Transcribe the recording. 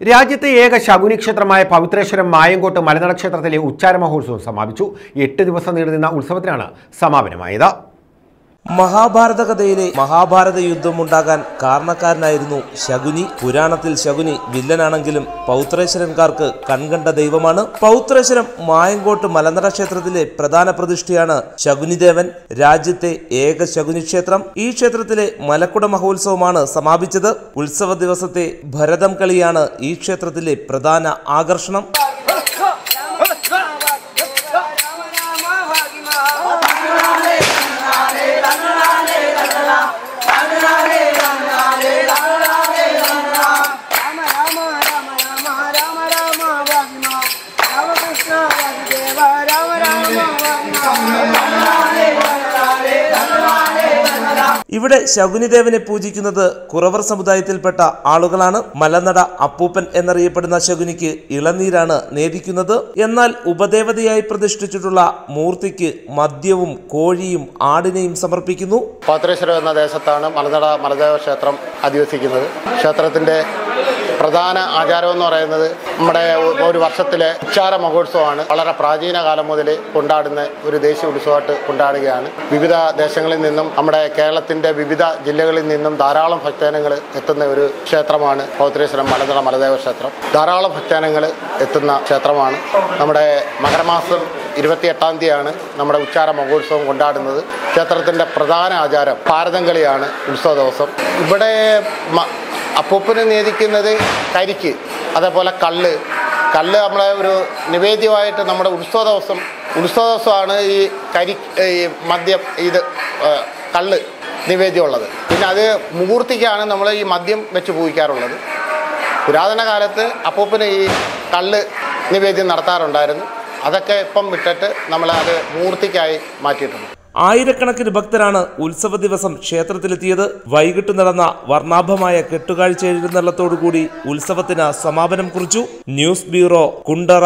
രാജ്യത്തെ ഏക ശകുനി ക്ഷേത്രമായ പവിത്രേശ്വരം മായങ്കോട്ട് മലനട ക്ഷേത്രത്തിലെ ഉച്ചാര മഹോത്സവം സമാപിച്ചു. 8 ദിവസം നീണ്ടുനിന്ന ഉത്സവത്തിനാണ് സമാപനമായത്. മഹാഭാരത കഥയിലെ മഹാഭാരത യുദ്ധമുണ്ടാകാൻ കാരണക്കാരനായിരുന്നു ശകുനി. പുരാണത്തിൽ ശകുനി വില്ലനാണെങ്കിലും പൗത്രേശ്വരൻകാർക്ക് കൺകണ്ട ദൈവമാണ്. പൗത്രേശ്വരം മായങ്കോട്ട് മലനട ക്ഷേത്രത്തിലെ പ്രധാന പ്രതിഷ്ഠയാണ് ശകുനിദേവൻ. രാജ്യത്തെ ഏക ശകുനി ക്ഷേത്രം. ഈ ക്ഷേത്രത്തിലെ മലക്കുട മഹോത്സവമാണ് സമാപിച്ചത്. ഉത്സവ ദിവസത്തെ ഭരതം കളിയാണ് ഈ ക്ഷേത്രത്തിലെ പ്രധാന ആകർഷണം. ഇവിടെ ശകുനിദേവനെ പൂജിക്കുന്നത് കുറവർ സമുദായത്തിൽപ്പെട്ട ആളുകളാണ്. മലനട അപ്പൂപ്പൻ എന്നറിയപ്പെടുന്ന ശകുനിക്ക് ഇളനീരാണ് നേദിക്കുന്നത്. എന്നാൽ ഉപദേവതയായി പ്രതിഷ്ഠിച്ചിട്ടുള്ള മൂർത്തിക്ക് മദ്യവും കോഴിയും ആടിനെയും സമർപ്പിക്കുന്നു. പൗത്രേശ്വരം എന്ന ദേശത്താണ് മലനട മലദേവ ക്ഷേത്രം അധിവസിക്കുന്നത്. ക്ഷേത്രത്തിന്റെ പ്രധാന ആചാരം എന്ന് പറയുന്നത് നമ്മുടെ ഒരു വർഷത്തിലെ ഉച്ചാര മഹോത്സവമാണ്. വളരെ പ്രാചീന കാലം മുതൽ കൊണ്ടാടുന്ന ഒരു ദേശീയ ഉത്സവമായിട്ട് കൊണ്ടാടുകയാണ്. വിവിധ ദേശങ്ങളിൽ നിന്നും നമ്മുടെ കേരളത്തിന്റെ വിവിധ ജില്ലകളിൽ നിന്നും ധാരാളം ഭക്തജനങ്ങൾ എത്തുന്ന ഒരു ക്ഷേത്രമാണ് പൗത്രേശ്വരം മലനട മലദേവ ക്ഷേത്രം. ധാരാളം ഭക്തജനങ്ങൾ എത്തുന്ന ക്ഷേത്രമാണ്. നമ്മുടെ മകരമാസം 28-ാം തീയതിയാണ് നമ്മുടെ ഉച്ചാര മഹോത്സവം കൊണ്ടാടുന്നത്. ക്ഷേത്രത്തിന്റെ പ്രധാന ആചാരം ഭാരതം കളിയാണ് ഉത്സവ ദിവസം. ഇവിടെ അപ്പൂപ്പന് നേദിക്കുന്നത് കരിക്ക്, അതേപോലെ കള്ള് നമ്മളെ ഒരു നിവേദ്യമായിട്ട് നമ്മുടെ ഉത്സവ ദിവസമാണ് ഈ മദ്യം കള്ള് നിവേദ്യമുള്ളത്. പിന്നെ അത് മുഹൂർത്തിക്കാണ് നമ്മൾ ഈ മദ്യം വെച്ച് പൂജിക്കാറുള്ളത്. പുരാതന കാലത്ത് അപ്പൂപ്പന് ഈ കള്ള് നിവേദ്യം നടത്താറുണ്ടായിരുന്നു. അതൊക്കെ ഇപ്പം വിട്ടിട്ട് നമ്മൾ അത് മൂർത്തിക്കായി മാറ്റിയിട്ടുണ്ട്. ആയിരക്കണക്കിന് ഭക്തരാണ് ഉത്സവ ദിവസം ക്ഷേത്രത്തിലെത്തിയത്. വൈകിട്ട് നടന്ന വർണ്ണാഭമായ കെട്ടുകാഴ്ച എഴുന്നള്ളത്തോടുകൂടി ഉത്സവത്തിന് സമാപനം കുറിച്ചു. News bureau, Kundara.